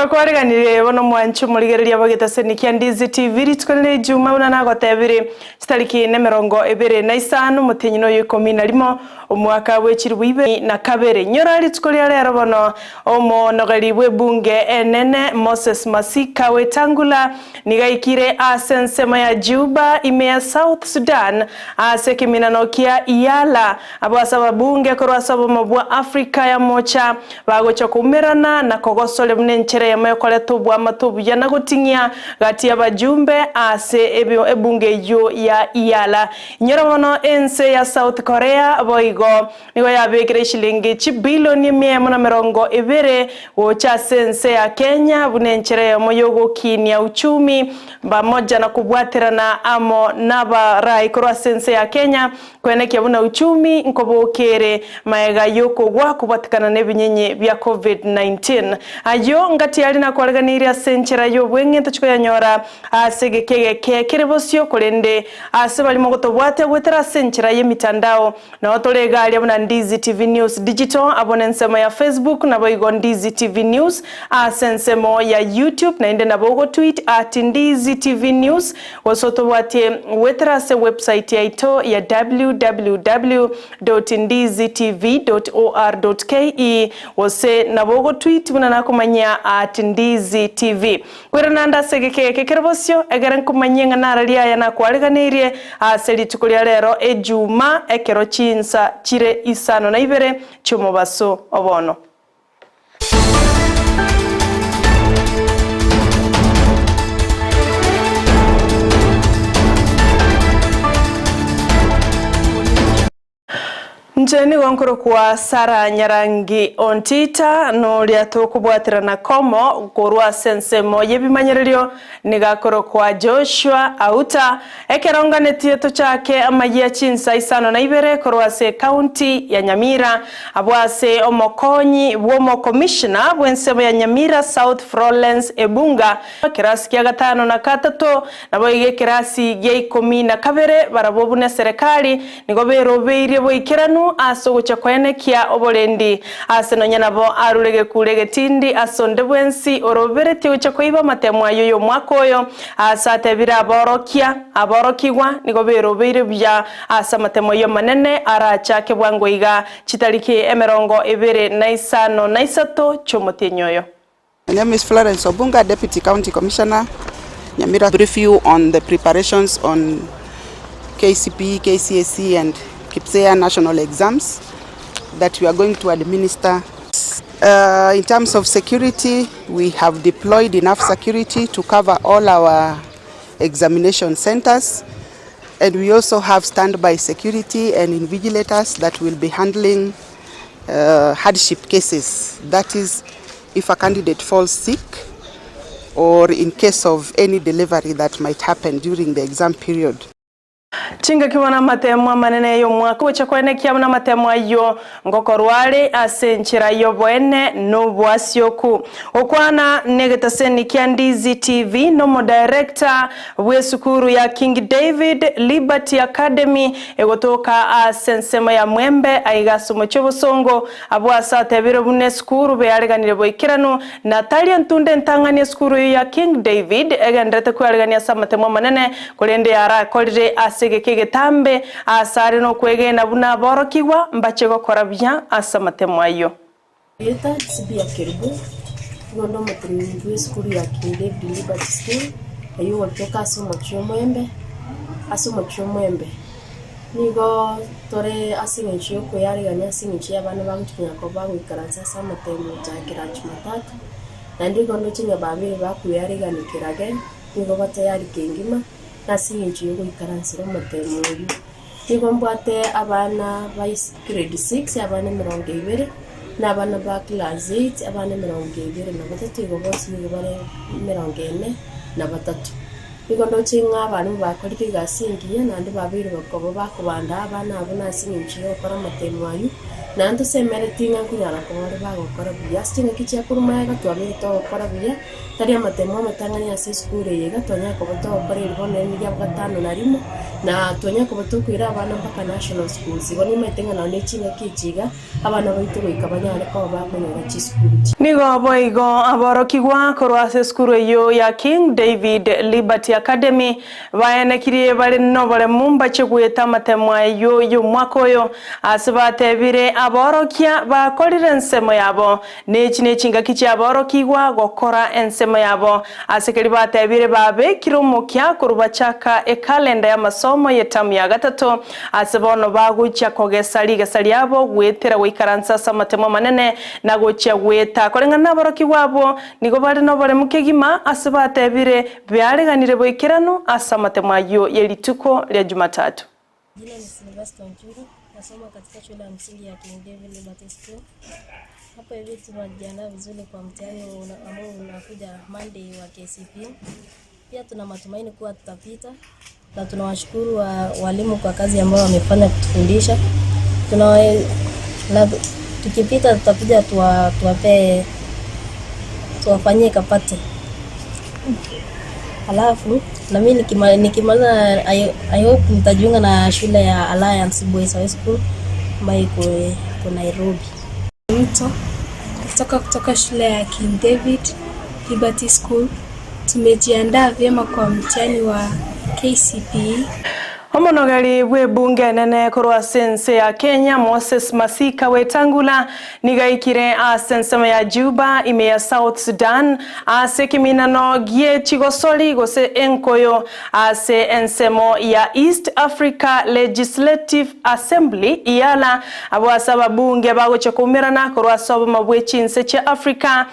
Twakwareganire bono mwanchu murigereria bagita Ndizi TV ritkonere juma una nagotebire stariki ne 25 mutenyino y'ikumi na rimo umwaka w'ekirwi Ibere na kabere nyora ritkoria rero bono omo nogari bunge enene Moses Masika wetangula nigaikire asensema ya Juba ime South Sudan asekiminano kia iyala abasaba bunge korwasaba mabwa Afrika ya mocha bagocha kumerana na kogosole mnenchere ya mayokoleto bwa matubu yana gutingia gati y'abajumbe ase ebunge yo ya iyala nyora bono ense ya South Korea boigo nigo yabekire shilingi chibiloni 120 wocha sense ya Kenya bunenchere ya moyogo kinia uchumi pamoja na kubwaterana amo naba rai korwa sense ya Kenya kweneke buna uchumi nkobokere maega yoko gwa kubatikana nebinyenye bya COVID-19 ayo ngati yali na kwareganiria senchera yo bwenge tuchiko yanyora asegekege kerebosyo kolende asebali mogotobwate gwetera senchera ye mitandao na otolega ali abona Ndizi TV News Digital abonensemo ya Facebook na boigo Ndizi TV News asensemo ya YouTube na inde na bogo tweet @Ndizi TV News wasotobwate wetera se website ya ito ya www.ndizitv.or.ke wose na bogo tweet buna nakumanya @Ndizi TV kwera nanda segekeke kerebosyo egeren kumanyenga naralia yana kwariganirie aseli tukulia rero ejuma ekero Chinsa chire Isano na Ibere chumobaso obono Njeni gonkoro kwa Sara Nyarangi Ontita no liato kubwaterana komo korwa sensemo yebimanyererio nigakoro kwa Joshua Auta ekeronga netieto chake Amayia Chinsa Isano na Ibere korwa se county ya Nyamira abwase omokonyi womo commissioner bwensemo ya Nyamira South Florence Ebunga kirasi kya gatano na katato nabo ige kirasi ye 10 na kabere barabobune serikali nigobero beire boikiranu asogocha kwenekia obolendi asenonya nabo arurege kurege tindi asonde bwensi orobereti ucha koiba matemwa yoyo mwakoyo asate bira aborokigwa nigobero beire bya asa matemwa yo manene aracha ke bwangoiga chitariki emerongo Ibere na Isano na Isato chomotenyoyo. My name is Florence Obunga, Deputy County Commissioner, Nyamira. Brief you on the preparations on KCPE, KCSE and Kisii national exams that we are going to administer. In terms of security, we have deployed enough security to cover all our examination centers, and we also have standby security and invigilators that will be handling hardship cases. That is, if a candidate falls sick or in case of any delivery that might happen during the exam period. Chinga kiwana matemwa manene yo mwaka wecha kwenekia na matemwa yo ngokorwale asenchera yo bwene no bwasyoku okwana negetaseni kia Ndizi TV no director wesukuru ya King David Liberty Academy egotoka asensema ya Mwembe aigasomo chobosongo abwasa tebiro bune skuru bealeganire boikiranu Natalia Ntunde ntangania skuru ya King David egendete kwalegania samatemwa manene kolende yara kolire asegeke getambe asare no kwegena buna borokigwa mbache gokora bya asamatemwa yo Eta sibia keribu ngondo mutrindu school ya King David Liberty School ayo watoka asomo chomwembe nigo tore asingichyo ko yari ganya asingichya abana bamutunya ko bagwikaransa samatemo jakira Jumatatu nandi gondo chinya babiri bakuyari ganikirage nigo batayari kengima nasingichyo ko ikaransira matemo nigo mbate abana ba grade 6 abana 20 n'abana ba class 8 abana 20 na batatu igo bose nigo bare 40 na batatu nigo ndochinga abantu bakorike gasingiye nandi babiri bakobo bakubanda abana abona singichyo okora matemo ayu na antu semere tinga kunyara kore bagokora buya stinga kichia kuruma gatwabire to gukora buya tari amatemo amatangani ase school yega tonya ko boto okore ibone ni ya gatano na rimo na tonya ko boto kwira abana mpaka national schools ibone metenga na ne chinga kichiga abana baitu goikabanya ko bakonera chi school nigo boigo aborokigwa korwa ase school yo ya King David Liberty Academy bayenekirie bari no bare mumba chegweta matemwa yo mwaka oyo asibatebire aborokia bakorire ensemo yabo nechine chinga kichi aborokigwa gokora ensemo yabo asekeri batebire babe kiromokia kurubachaka ekalenda ya masomo yetamu ya gatatu asibono bagucha kogesali gesali yabo gwetera wikaransa samatemo manene na gocha gweta korengana aborokigwa abo nigo bari no bare mukegima asibatebire byareganire boikirano asamatemo yo yelituko lya Jumatatu. Jina ni Sylvester Njuru, nasoma katika shule ya msingi ya King David Liberty School. Hapa hivi tunajiandaa vizuri kwa mtihani ambao unakuja Monday wa KCPE. Pia tuna matumaini kuwa tutapita na tunawashukuru walimu kwa kazi ambayo wamefanya kutufundisha. Tukipita tutapiga tuwafanyie kapate. Alafu na mimi nikimaliza I hope nitajiunga na shule ya Alliance Boys High School ambayo iko Nairobi. Kutoka shule ya King David Liberty School. Tumejiandaa vyema kwa mtihani wa KCPE. Omonogari bwe bunge nene korwa sense ya Kenya Moses Masika wetangula nigaikire sense ya Juba ime ya South Sudan ase kiminano gie chigosoli gose enkoyo ase ensemo ya East Africa Legislative Assembly iyala abwasaba bunge bagocha kumirana korwa sobo mabwe Chinsa cha Africa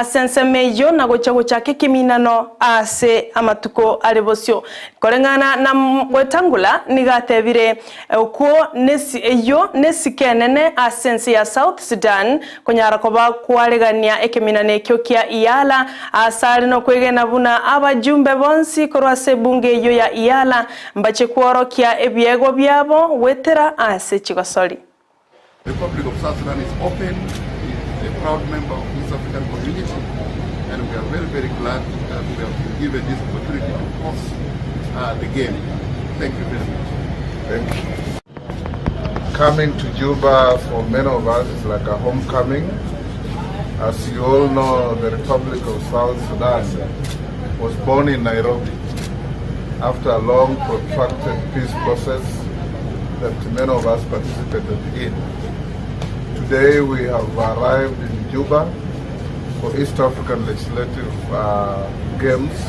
sense meyo na gocha kiminano ase amatuko alebosyo korengana na wetangula nigatebire uko nesikenene asense ya South Sudan konyara koba kwaregania ekeminane kyo kia iyala asali no kwegena buna abajumbe bonsi korwase bunge yo ya iyala mbache kworokia ebyego byabo wetera ase chigosoli. The Republic of South Sudan is open, is a proud member of East African community, and we are very, very glad that we have been given this opportunity to host the game. Thank you very much. Thank you. Coming to Juba for many of us is like a homecoming. As you all know, the Republic of South Sudan was born in Nairobi after a long protracted peace process that many of us participated in. Today we have arrived in Juba for East African Legislative Games,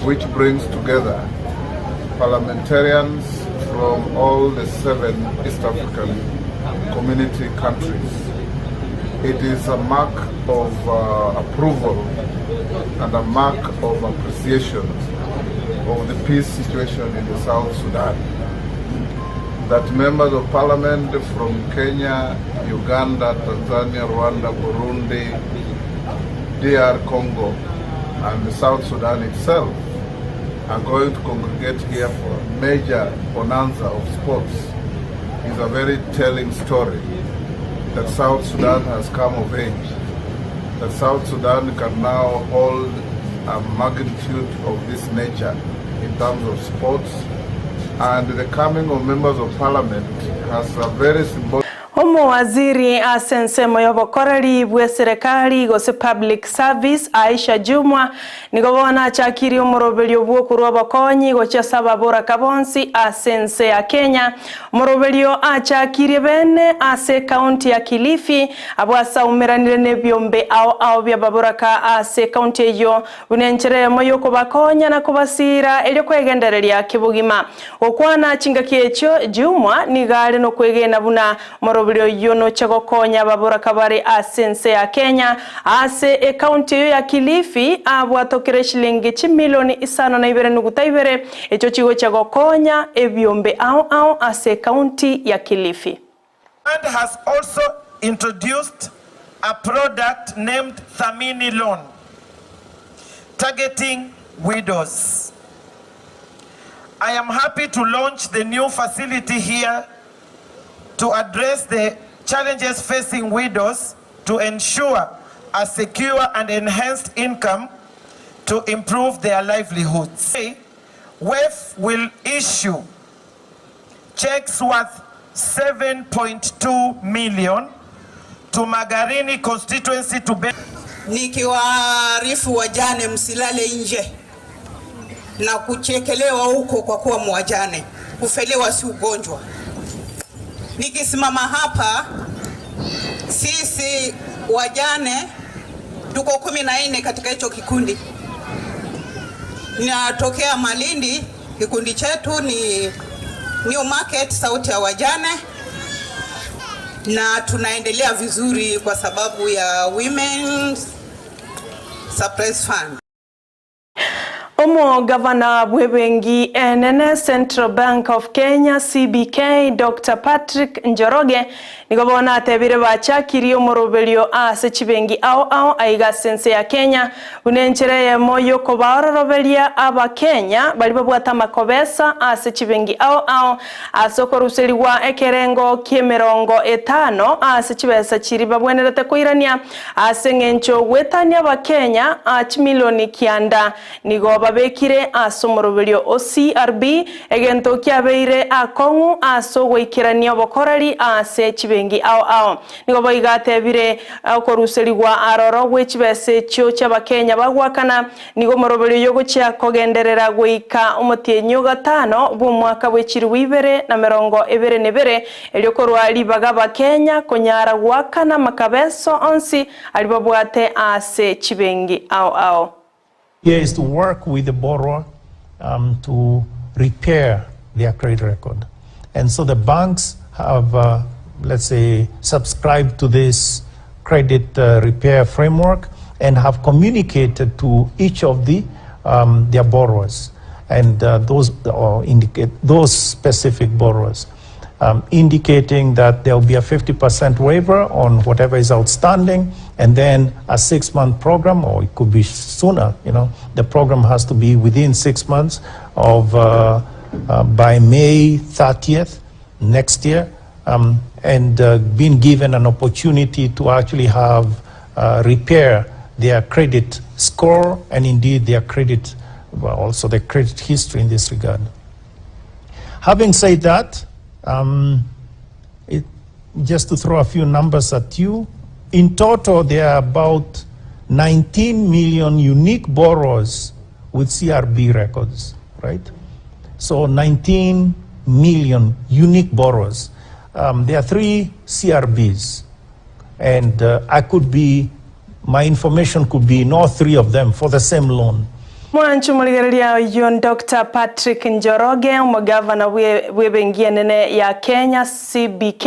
which brings together parliamentarians from all the 7 East African community countries. It is a mark of approval and a mark of appreciation of the peace situation in the South Sudan. That members of parliament from Kenya, Uganda, Tanzania, Rwanda, Burundi, DR Congo, and the South Sudan itself are going to congregate here for a major bonanza of sports is a very telling story that South Sudan has come of age, that South Sudan can now hold a magnitude of this nature in terms of sports, and the coming of members of parliament has a very symbolic. Omo waziri asense moyobokoreri bwe serikali gose public service Aisha Jumwa nigobona chakiri umurobelio bwo kurobokonyi gocha sababura kabonsi asense ya Kenya umurobelio achakiri bene ase county ya Kilifi abwasa umeranire nebyombe ao bya baburaka ase county yo unenchere moyo kubakonya na kubasira elyo kwegendereria kibugima okwana chinga kiecho Jumwa nigale no kwegena buna bilio yono chagokonya babura kabari asense ya Kenya ase county ya Kilifi abwatokere shilingi 1 milioni Isano na Ibere nugutaibere echo chigo chagokonya ebyombe ao ase county ya Kilifi. And has also introduced a product named Thamini Loan targeting widows. I am happy to launch the new facility here to address the challenges facing widows to ensure a secure and enhanced income to improve their livelihoods. WEF will issue checks worth 7.2 million to Magarini constituency to be. Nikiwaarifu wajane msilale nje na kuchekelewa huko kwa kuwa mwajane. Kufelewa si ugonjwa. Nikisimama hapa, sisi wajane tuko 14 katika hicho kikundi. Ninatokea Malindi, kikundi chetu ni New Market, sauti ya wajane, na tunaendelea vizuri kwa sababu ya Women's Suppress Fund. Omo Governor Bwebengi enene Central Bank of Kenya CBK Dr. Patrick Njoroge nigobona atebire bachakiri omorobelio ase chibengi ao aiga sense ya Kenya unenchereye moyo ko barorobelia aba Kenya bali babwata makobesa ase chibengi ao asokoruseliwa ekerengo kiemerongo 5 ase chibesa chiri babwenerete koirania ase ngencho wetania ba Kenya milioni kianda nigo babekire asomorobelio OCRB egento kiabeire akongu aso goikirania bokorari ase chibengi ao nigo boigatebire koruseliwa aroro gwechibese chio chaba Kenya bagwakana nigo morobelio yogo chia kogenderera goika omotienyo 5 bu mwaka bwechiri Ibere na 2022 eliokorwa libaga ba Kenya konyara gwakana makabeso onsi alibabwate ase chibengi ao. Here is to work with the borrower to repair their credit record. And so the banks have, let's say, subscribed to this credit repair framework and have communicated to each of their borrowers and those specific borrowers, indicating that there will be a 50% waiver on whatever is outstanding, and then a 6-month program, or it could be sooner. The program has to be within 6 months of by May 30th next year, and being given an opportunity to actually have repair their credit score and indeed their credit, also their credit history in this regard. Having said that, just to throw a few numbers at you, in total there are about 19 million unique borrowers with CRB records, right? So 19 million unique borrowers. There are 3 CRBs, and my information could be in all 3 of them for the same loan. Mwanchu muligerelia yon Dr. Patrick Njoroge umugavana webengi nene ya Kenya CBK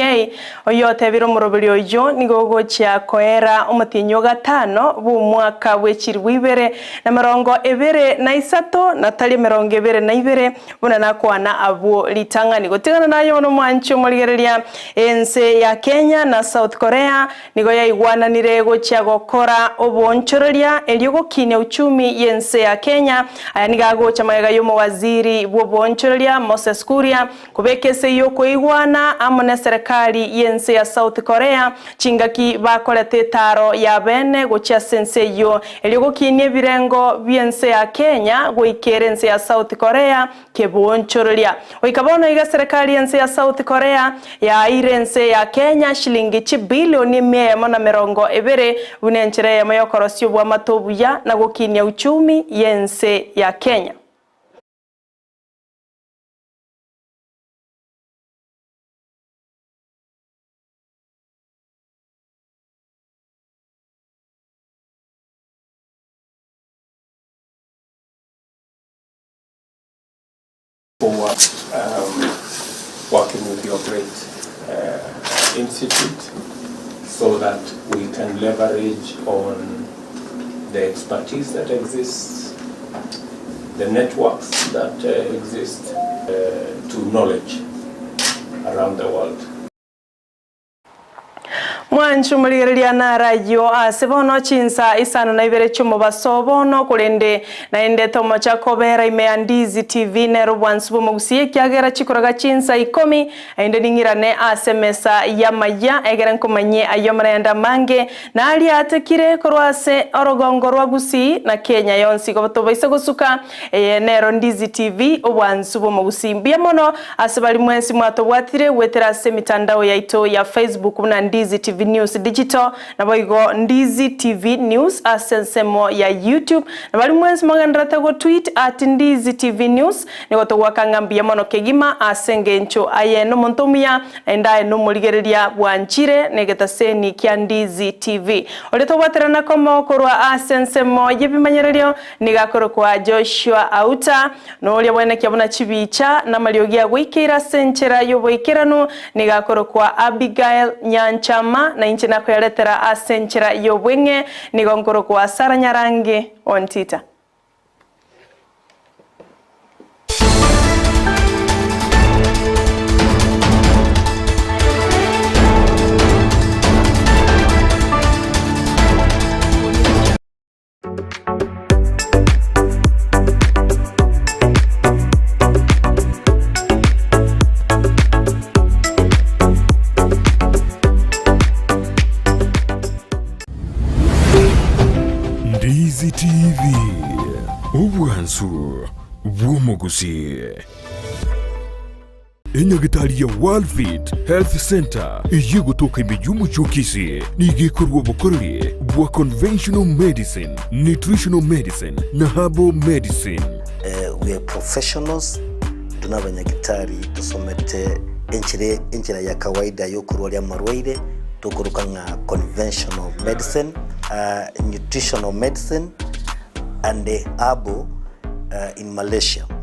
oyote biro murobelio yo nigogo chia koera umutinyo 5 bu mwaka wechiri Ibere na 2023 na tali 2022 buna nakwana abo litanga nigotigana nayo no mwanchu muligerelia ense ya Kenya na South Korea nigo ya igwana nirego chia gokora obonchorolia eliogo kine uchumi yense ya Kenya ayanigago chamaga yo waziri bwobonchoria Moses Kuria kubekese yo koigwana amone serikali yense ya South Korea chingaki bakolete taro ya bene gocha sense yo eligo kinie birengo biense ya Kenya goikerense ya South Korea kebonchoria oikabona iga serikali yense ya South Korea ya irense ya Kenya shilingi bilioni 120 unenchire ya mayokorosyo bwa matobuya na gokinia uchumi yense ya Kenya. For working with your great institute so that we can leverage on the expertise that exists, the networks that exist to knowledge around the world. mwanchu muligereria na radio asebono Chinsa Isano na Ibere chumo basobono kulende na ende tomo cha kobera ime Ndizi TV nero bwansubo Gusii kyagera chikoraga Chinsa 10 ende ningirane asemesa ya Amayia egera nkomanye ayomrenda mange na ali atekire korwase orogongo rwa Gusii na Kenya yonsi gotobaise gusuka nero Ndizi TV obwansubo Gusii mbia mono asebali mwensi mwatobwatire wetera se mitandao yaito ya Facebook na Ndizi TV News Digital na boigo Ndizi TV News asensemo ya YouTube na bali mwensi magandrata go tweet at Ndizi TV News nigo togwakangambia mono kegima asengencho ayeno montomia endaye no muligereria bwanchire negetaseni kya Ndizi TV oleto waterana komo korwa asensemo yebimanyererio nigakoro kwa Joshua Auta no oli bwene kyabona chibicha na maliogia gwikira senchera yoboikerano nigakoro kwa Abigail Nyanchama na inchi nako yaletera asenchera yobwenge nigongoro kwa Sara Nyarangi Ontita. Ndizi TV Ubwansu Gusii Enyagitari ya World Fit Health Center iyigotoka imijumbu chokisi nigikorwa bukorere bwa conventional medicine, nutritional medicine na herbal medicine. We are professionals, tunabanyagitari tusomete enchire ya kawaida yo kurwalia marwaire tukuruka nga conventional medicine, nutritional medicine and herbal in Malaysia.